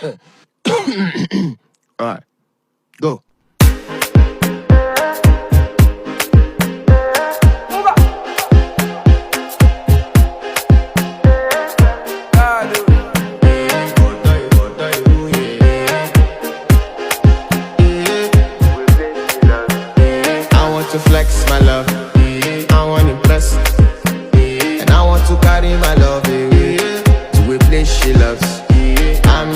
Alright, go. To flex my love, I want to impress, and I want to carry my love away to a place she loves. I'm